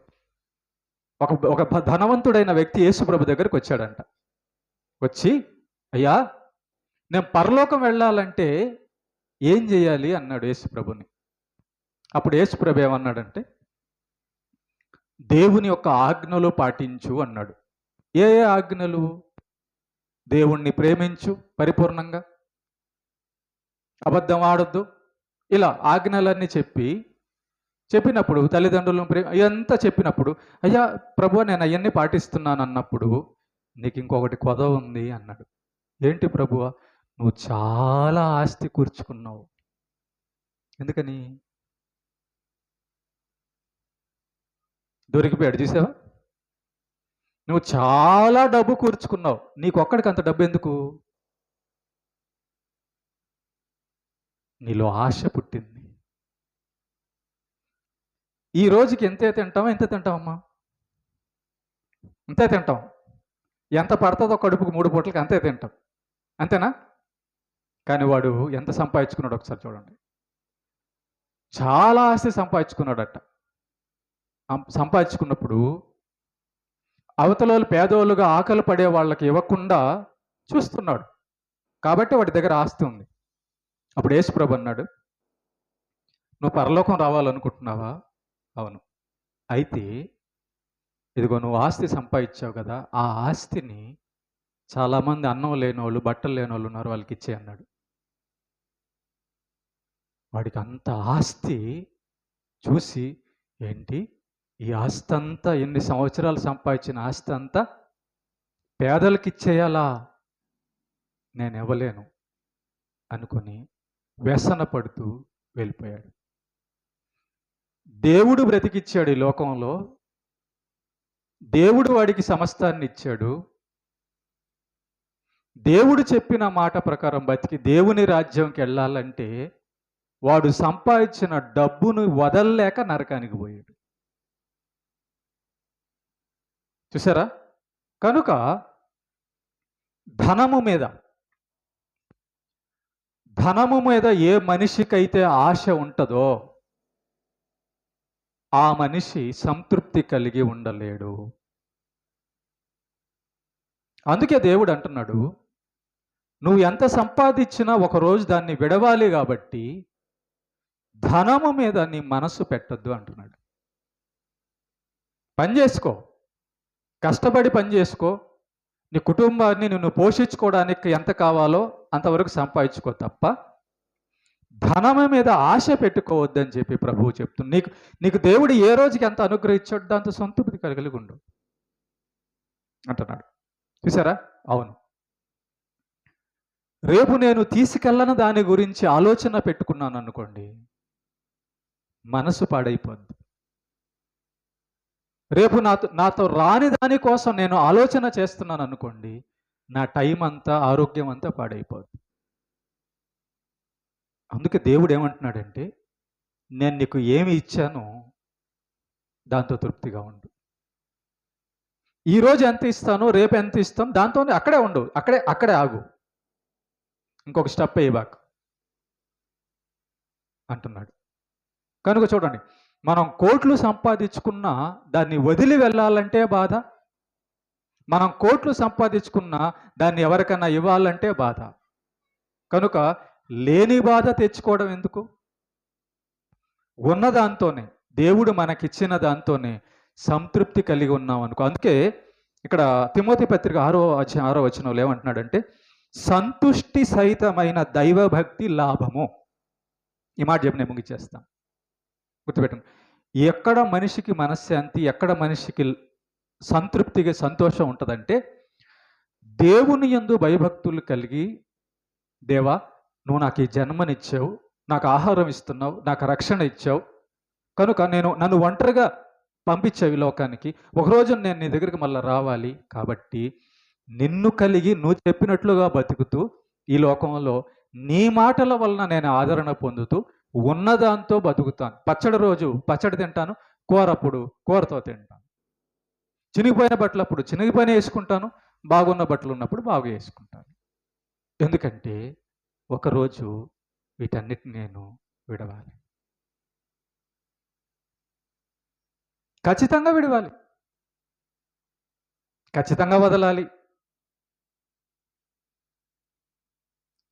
ఒక ధనవంతుడైన వ్యక్తి యేసు ప్రభు దగ్గరికి వచ్చాడంట. వచ్చి, అయ్యా నేను పరలోకం వెళ్ళాలంటే ఏం చేయాలి అన్నాడు యేసు ప్రభుని. అప్పుడు యేసు ప్రభు ఏమన్నాడంటే, దేవుని యొక్క ఆజ్ఞలు పాటించు అన్నాడు. ఏ ఏ ఆజ్ఞలు? దేవుణ్ణి ప్రేమించు పరిపూర్ణంగా, అబద్ధం ఆడొద్దు, ఇలా ఆజ్ఞలన్నీ చెప్పినప్పుడు తల్లిదండ్రులను ఇదంతా చెప్పినప్పుడు, అయ్యా ప్రభు నేను అవన్నీ పాటిస్తున్నాను అన్నప్పుడు, నీకు ఇంకొకటి కొదవ ఉంది అన్నాడు. ఏంటి ప్రభువ? నువ్వు చాలా ఆస్తి కూర్చుకున్నావు. ఎందుకని? దొరికిపోయాడు, చూసావా? నువ్వు చాలా డబ్బు కూర్చుకున్నావు, నీకు ఒక్కడికి అంత డబ్బు ఎందుకు? నీలో ఆశ పుట్టింది. ఈ రోజుకి ఎంతే తింటామా? ఎంత తింటామమ్మా? అంతే తింటాం. ఎంత పడుతుందో కడుపుకు 3 పూటలకి అంతే తింటాం, అంతేనా? కానీ వాడు ఎంత సంపాదించుకున్నాడు ఒకసారి చూడండి. చాలా ఆస్తి సంపాదించుకున్నాడట. సంపాదించుకున్నప్పుడు అవతల పేదోళ్ళుగా ఆకలి పడే వాళ్ళకి ఇవ్వకుండా చూస్తున్నాడు. కాబట్టి వాడి దగ్గర ఆస్తి ఉంది. అప్పుడు యేసు ప్రభు అన్నాడు, నువ్వు పరలోకం రావాలనుకుంటున్నావా? అవును. అయితే ఇదిగో నువ్వు ఆస్తి సంపాదించావు కదా, ఆ ఆస్తిని చాలామంది అన్నం లేనోళ్ళు, బట్టలు లేనోళ్ళు ఉన్నారు, వాళ్ళకి ఇచ్చే అన్నాడు. వాడికి అంత ఆస్తి చూసి, ఏంటి ఈ ఆస్తి అంతా, ఎన్ని సంవత్సరాలు సంపాదించిన ఆస్తి అంతా పేదలకు ఇచ్చేయాలా? నేను ఇవ్వలేను అనుకుని వ్యసన పడుతూ వెళ్ళిపోయాడు. దేవుడు బ్రతికిచ్చాడు ఈ లోకంలో. దేవుడు వాడికి సమస్తాన్ని ఇచ్చాడు. దేవుడు చెప్పిన మాట ప్రకారం బతికి దేవుని రాజ్యంకి వెళ్ళాలంటే వాడు సంపాదించిన డబ్బును వదలలేక నరకానికి పోయాడు. చూసారా? కనుక ధనము మీద ఏ మనిషికైతే ఆశ ఉంటుందో ఆ మనిషి సంతృప్తి కలిగి ఉండలేడు. అందుకే దేవుడు అంటున్నాడు, నువ్వు ఎంత సంపాదించినా ఒకరోజు దాన్ని విడవాలి, కాబట్టి ధనము మీద నీ మనసు పెట్టద్దు అంటున్నాడు. పని చేసుకో, కష్టపడి పని చేసుకో, నీ కుటుంబాన్ని నిన్ను పోషించుకోవడానికి ఎంత కావాలో అంతవరకు సంపాదించుకో తప్ప ధనము మీద ఆశ పెట్టుకోవద్దని చెప్పి ప్రభువు చెప్తుంది. నీకు దేవుడు ఏ రోజుకి ఎంత అనుగ్రహించాడు దాంతో సంతృప్తి కలిగి ఉండు అంటున్నాడు. చూసారా? అవును. రేపు నేను తీసుకెళ్ళని దాని గురించి ఆలోచన పెట్టుకున్నాను అనుకోండి, మనసు పాడైపోద్ది. రేపు నాతో రాని దాని కోసం నేను ఆలోచన చేస్తున్నాను అనుకోండి, నా టైం అంతా, ఆరోగ్యం అంతా పాడైపోద్ది. అందుకే దేవుడు ఏమంటున్నాడంటే, నేను నీకు ఏమి ఇచ్చానో దాంతో తృప్తిగా ఉండు. ఈరోజు ఎంత ఇస్తానో, రేపు ఎంత ఇస్తానో దాంతోనే అక్కడే ఉండు. అక్కడే ఆగు. ఇంకొక స్టెప్ వేయబాకు అంటున్నాడు. కనుక చూడండి, మనం కోట్లు సంపాదించుకున్నా దాన్ని వదిలి వెళ్ళాలంటే బాధ. మనం కోట్లు సంపాదించుకున్నా దాన్ని ఎవరికైనా ఇవ్వాలంటే బాధ. కనుక లేని బాధ తెచ్చుకోవడం ఎందుకు? ఉన్న దాంతోనే, దేవుడు మనకిచ్చిన దాంతోనే సంతృప్తి కలిగి ఉన్నాం అనుకో. అందుకే ఇక్కడ తిమోతి పత్రిక 6వ వచనంలో ఏమంటున్నాడంటే, సంతుష్టి సహితమైన దైవభక్తి లాభము. ఈ మాట చెప్పి నేను ముగిచ్చేస్తాను. గుర్తుపెట్టండి, ఎక్కడ మనిషికి మనశ్శాంతి, ఎక్కడ మనిషికి సంతృప్తిగా సంతోషం ఉంటుందంటే, దేవుని యందు భయభక్తులు కలిగి, దేవా నువ్వు నాకు ఈ జన్మనిచ్చావు, నాకు ఆహారం ఇస్తున్నావు, నాకు రక్షణ ఇచ్చావు, కనుక నన్ను ఒంటరిగా పంపించావు ఈ లోకానికి, ఒకరోజు నేను నీ దగ్గరికి మళ్ళీ రావాలి, కాబట్టి నిన్ను కలిగి నువ్వు చెప్పినట్లుగా బతుకుతూ ఈ లోకంలో నీ మాటల వలన నేను ఆదరణ పొందుతూ ఉన్నదాంతో బతుకుతాను. పచ్చడి రోజు పచ్చడి తింటాను, కూరప్పుడు కూరతో తింటాను, చినిగిపోయిన బట్టలు అప్పుడు చినిగిపోయిన వేసుకుంటాను, బాగున్న బట్టలు ఉన్నప్పుడు బాగా వేసుకుంటాను. ఎందుకంటే ఒకరోజు వీటన్నిటిని నేను విడవాలి, ఖచ్చితంగా విడవాలి, ఖచ్చితంగా వదలాలి.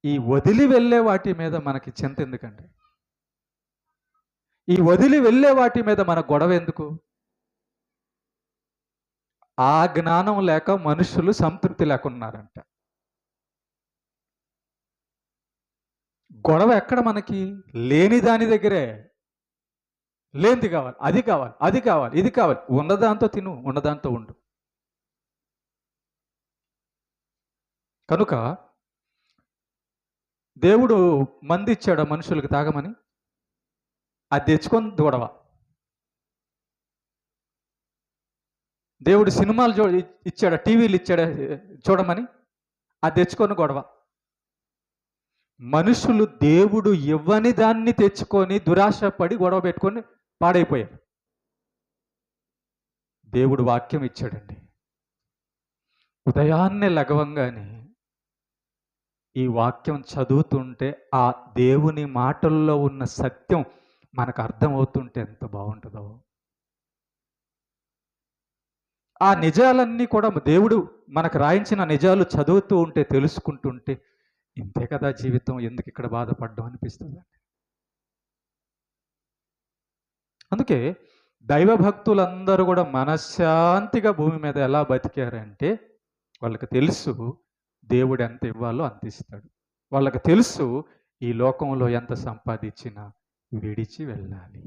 ఈ వదిలి వెళ్ళే వాటి మీద మనకి చింత ఎందుకండి? ఈ వదిలి వెళ్ళే వాటి మీద మన గొడవ ఎందుకు? ఆ జ్ఞానం లేక మనుషులు సంతృప్తి లేకున్నారంట. గొడవ ఎక్కడ మనకి? లేని దాని దగ్గరే. లేనిది కావాలి, అది కావాలి, అది కావాలి, ఇది కావాలి. ఉన్నదాంతో తిను, ఉన్నదాంతో ఉండు. కనుక దేవుడు మంది ఇచ్చాడు మనుషులకు తాగమని, అది తెచ్చుకొని గొడవ. దేవుడు సినిమాలు ఇచ్చాడా, టీవీలు ఇచ్చాడా చూడమని, అది తెచ్చుకొని గొడవ. మనుషులు దేవుడు ఇవ్వని దాన్ని తెచ్చుకొని దురాశ పడి గొడవ పెట్టుకొని పాడైపోయారు. దేవుడు వాక్యం ఇచ్చాడండి. ఉదయాన్నే లగవంగానే ఈ వాక్యం చదువుతుంటే ఆ దేవుని మాటల్లో ఉన్న సత్యం మనకు అర్థమవుతుంటే ఎంత బాగుంటుందో. ఆ నిజాలన్నీ కూడా దేవుడు మనకు రాయించిన నిజాలు చదువుతూ ఉంటే, తెలుసుకుంటుంటే, ఇంతే కదా జీవితం, ఎందుకు ఇక్కడ బాధపడ్డం అనిపిస్తుంది. అందుకే దైవభక్తులందరూ కూడా మనశ్శాంతిగా భూమి మీద ఎలా బతికారంటే, వాళ్ళకి తెలుసు దేవుడు ఎంత ఇవ్వాలో అంత ఇస్తాడు. వాళ్ళకి తెలుసు ఈ లోకంలో ఎంత సంపాదించినా విడిచి వెళ్ళాలి.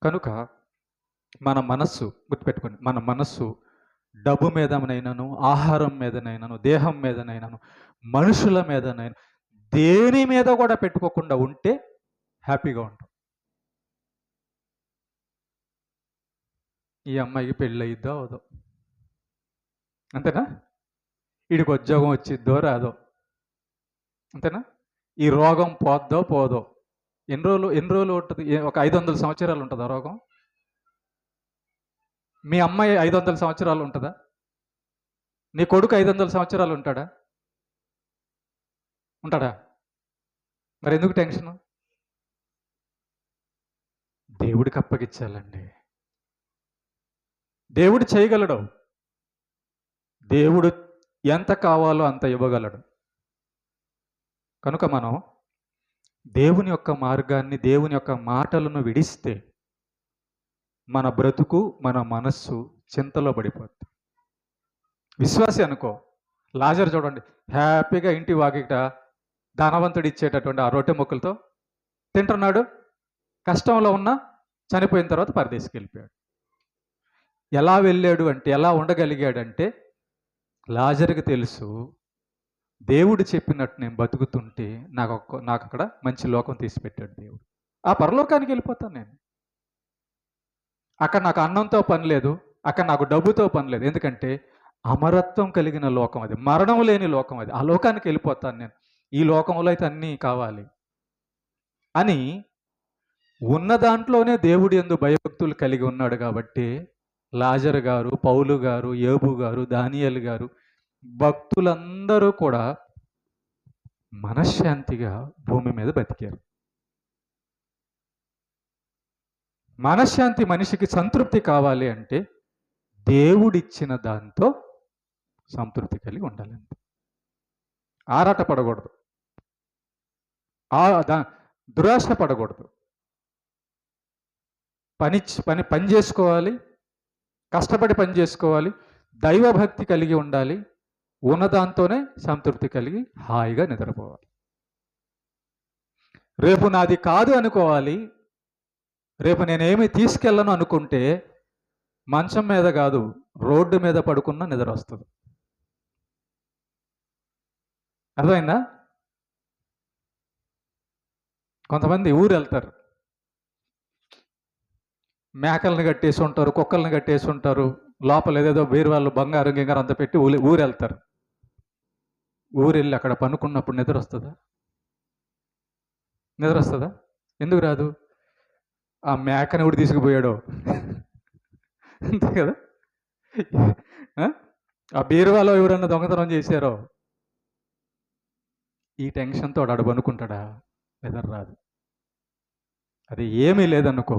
కనుక మన మనస్సు గుర్తుపెట్టుకోండి, మన మనస్సు డబ్బు మీదనైనాను, ఆహారం మీదనైనాను, దేహం మీదనైనాను, మనుషుల మీదనైనా, దేని మీద కూడా పెట్టుకోకుండా ఉంటే హ్యాపీగా ఉంటాం. ఈ అమ్మాయికి పెళ్ళి అయ్యిద్దో అవదో, అంతేనా? వీడికి ఉద్యోగం వచ్చిద్దో రాదో, అంతేనా? ఈ రోగం పోద్దో పోదో. ఎన్ని రోజులు ఉంటుంది? ఒక 500 సంవత్సరాలు ఉంటుందా రోగం? మీ అమ్మాయి 500 సంవత్సరాలు ఉంటుందా? నీ కొడుకు 500 సంవత్సరాలు ఉంటాడా? మరి ఎందుకు టెన్షను? దేవుడికి అప్పగించాలండి. దేవుడు చేయగలడు. దేవుడు ఎంత కావాలో అంత ఇవ్వగలడు. కనుక మనం దేవుని యొక్క మార్గాన్ని, దేవుని యొక్క మాటలను విడిస్తే మన బ్రతుకు, మన మనస్సు చింతలో పడిపోద్ది. విశ్వాసి అనుకో, లాజరు చూడండి, హ్యాపీగా ఇంటి వాకిట ధనవంతుడు ఇచ్చేటటువంటి ఆ రొట్టె ముక్కలతో తింటున్నాడు. కష్టంలో ఉన్న చనిపోయిన తర్వాత పరదేశికి వెళ్ళిపోయాడు. ఎలా వెళ్ళాడు అంటే, ఎలా ఉండగలిగాడంటే, లాజరుకి తెలుసు దేవుడు చెప్పినట్టు నేను బతుకుతుంటే నాకు అక్కడ మంచి లోకం తీసిపెట్టాడు దేవుడు. ఆ పరలోకానికి వెళ్ళిపోతాను నేను. అక్కడ నాకు అన్నంతో పని లేదు, అక్కడ నాకు డబ్బుతో పని లేదు. ఎందుకంటే అమరత్వం కలిగిన లోకం అది, మరణం లేని లోకం అది. ఆ లోకానికి వెళ్ళిపోతాను నేను. ఈ లోకంలో అయితే అన్నీ కావాలి అని ఉన్న దాంట్లోనే దేవుడి యందు భయభక్తులు కలిగి ఉన్నాడు కాబట్టి లాజరు గారు, పౌలు గారు, యోబు గారు, దానియేలు గారు, భక్తులందరూ కూడా మనశ్శాంతిగా భూమి మీద బతికారు. మనశ్శాంతి, మనిషికి సంతృప్తి కావాలి అంటే దేవుడిచ్చిన దాంతో సంతృప్తి కలిగి ఉండాలంతే. ఆరాట పడకూడదు, దురాశ పడకూడదు. పని చేసుకోవాలి, కష్టపడి పని చేసుకోవాలి, దైవభక్తి కలిగి ఉండాలి, ఉన్నదాంతోనే సంతృప్తి కలిగి హాయిగా నిద్రపోవాలి. రేపు నాది కాదు అనుకోవాలి. రేపు నేనేమి తీసుకెళ్ళను అనుకుంటే మంచం మీద కాదు, రోడ్డు మీద పడుకున్న నిద్ర వస్తుంది. అర్థమైందా? కొంతమంది ఊరు వెళ్తారు, మేకల్ని కట్టేసి ఉంటారు, కుక్కల్ని కట్టేసి ఉంటారు, లోపల ఏదేదో బీరువాళ్ళు బంగారం గింగారం అంతా పెట్టి ఊరు వెళ్తారు. ఊరు వెళ్ళి అక్కడ పనుకున్నప్పుడు నిద్ర వస్తుందా? నిద్ర వస్తుందా? ఎందుకు రాదు? ఆ మేకని కూడా తీసుకుపోయాడో అంతే కదా. ఆ బీరువాలో ఎవరన్నా దొంగతనం చేశారో ఈ టెన్షన్తో వాడు పనుకుంటాడా? నిద్ర రాదు. అది ఏమీ లేదనుకో,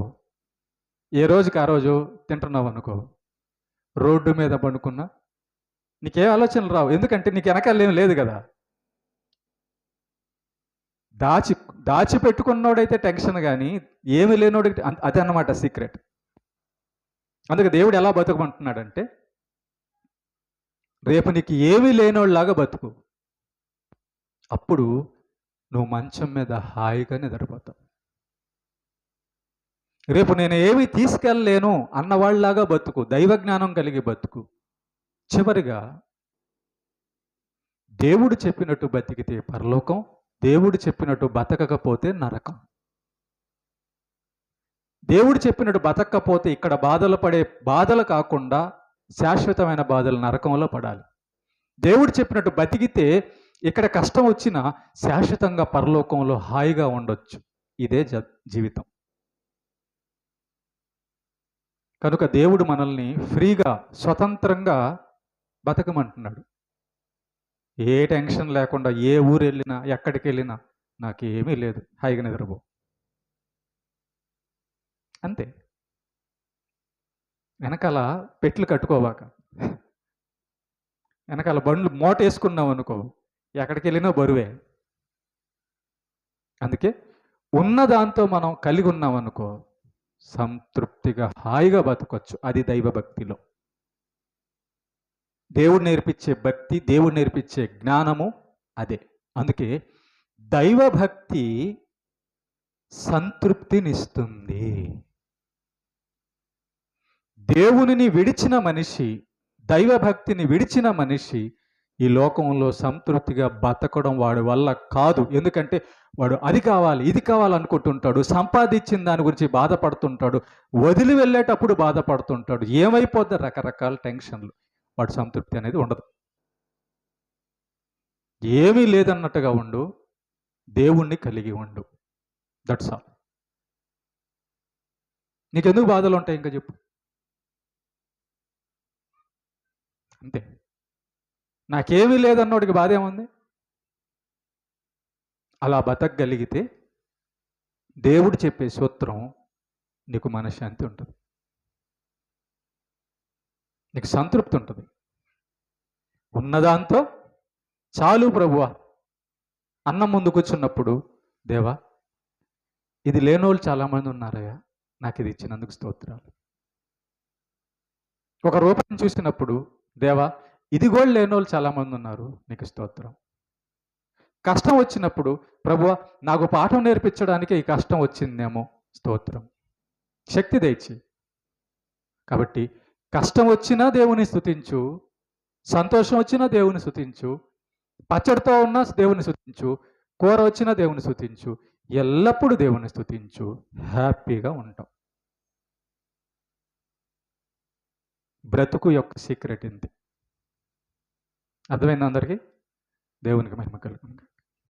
ఏ రోజుకి ఆ రోజు తింటున్నావు అనుకో, రోడ్డు మీద పడుకున్నా నీకే ఆలోచనలు రావు. ఎందుకంటే నీకు వెనకాల ఏం లేదు కదా. దాచిపెట్టుకున్నోడైతే టెన్షన్, కానీ ఏమి లేనోడికి అదే అన్నమాట సీక్రెట్. అందుకే దేవుడు ఎలా బతుకమంటున్నాడంటే, రేపు నీకు ఏమీ లేనోళ్ళలాగా బతుకు. అప్పుడు నువ్వు మంచం మీద హాయిగా నిద్రపోతావు. రేపు నేను ఏమీ తీసుకెళ్ళలేను అన్నవాళ్ళలాగా బతుకు, దైవజ్ఞానం కలిగి బతుకు. చివరిగా దేవుడు చెప్పినట్టు బతికితే పరలోకం, దేవుడు చెప్పినట్టు బతకకపోతే నరకం. దేవుడు చెప్పినట్టు బతకకపోతే ఇక్కడ బాధలు పడే బాధలు కాకుండా శాశ్వతమైన బాధలు నరకంలో పడాలి. దేవుడు చెప్పినట్టు బతికితే ఇక్కడ కష్టం వచ్చినా శాశ్వతంగా పరలోకంలో హాయిగా ఉండొచ్చు. ఇదే జీవితం. కనుక దేవుడు మనల్ని ఫ్రీగా, స్వతంత్రంగా బతకమంటున్నాడు. ఏ టెన్షన్ లేకుండా, ఏ ఊరు వెళ్ళినా, ఎక్కడికి వెళ్ళినా నాకేమీ లేదు, హాయిగా నిద్రపో, అంతే. వెనకాల పెట్లు కట్టుకోవాక, వెనకాల బండ్లు మూట వేసుకున్నావు అనుకో, ఎక్కడికి వెళ్ళినా బరువే. అందుకే ఉన్నదాంతో మనం కలిగి ఉన్నాం అనుకో, సంతృప్తిగా హాయిగా బతకొచ్చు. అది దైవభక్తిలో దేవుడు నేర్పించే భక్తి, దేవుడు నేర్పించే జ్ఞానము అదే. అందుకే దైవభక్తి సంతృప్తినిస్తుంది. దేవునిని విడిచిన మనిషి, దైవభక్తిని విడిచిన మనిషి ఈ లోకంలో సంతృప్తిగా బతకడం వాడి వల్ల కాదు. ఎందుకంటే వాడు అది కావాలి, ఇది కావాలనుకుంటుంటాడు, సంపాదించిన దాని గురించి బాధపడుతుంటాడు, వదిలి వెళ్ళేటప్పుడు బాధపడుతుంటాడు, ఏమైపోద్ది రకరకాల టెన్షన్లు. వాడు సంతృప్తి అనేది ఉండదు. ఏమీ లేదన్నట్టుగా ఉండు, దేవుణ్ణి కలిగి ఉండు. That's all. నీకెందుకు బాధలు ఉంటాయి ఇంకా చెప్పు, అంతే. నాకేమీ లేదన్నోడికి బాధ ఏముంది? అలా బతకగలిగితే దేవుడు చెప్పే సూత్రం నీకు మనశ్శాంతి ఉంటుంది, నీకు సంతృప్తి ఉంటుంది. ఉన్నదాంతో చాలు ప్రభువా. అన్నం ముందు కూర్చున్నప్పుడు, దేవా ఇది లేనోళ్ళు చాలామంది ఉన్నారయ్యా, నాకు ఇది ఇచ్చినందుకు స్తోత్రాలు. ఒక రూపాయిని చూసినప్పుడు, దేవా ఇది కూడా లేనోళ్ళు చాలామంది ఉన్నారు, నీకు స్తోత్రం. కష్టం వచ్చినప్పుడు, ప్రభువా నాకు పాఠం నేర్పించడానికి ఈ కష్టం వచ్చిందేమో, స్తోత్రం. శక్తి తెచ్చి. కాబట్టి కష్టం వచ్చినా దేవుని స్తుతించు, సంతోషం వచ్చినా దేవుని స్తుతించు, పచ్చడితో ఉన్నా దేవుని స్తుతించు, కూర వచ్చినా దేవుని స్తుతించు, ఎల్లప్పుడూ దేవుని స్తుతించు, హ్యాపీగా ఉంటాం. బ్రతుకు యొక్క సీక్రెట్ ఇంతే. అర్థమైందా అందరికీ? దేవునికి మహిమ కలుగును.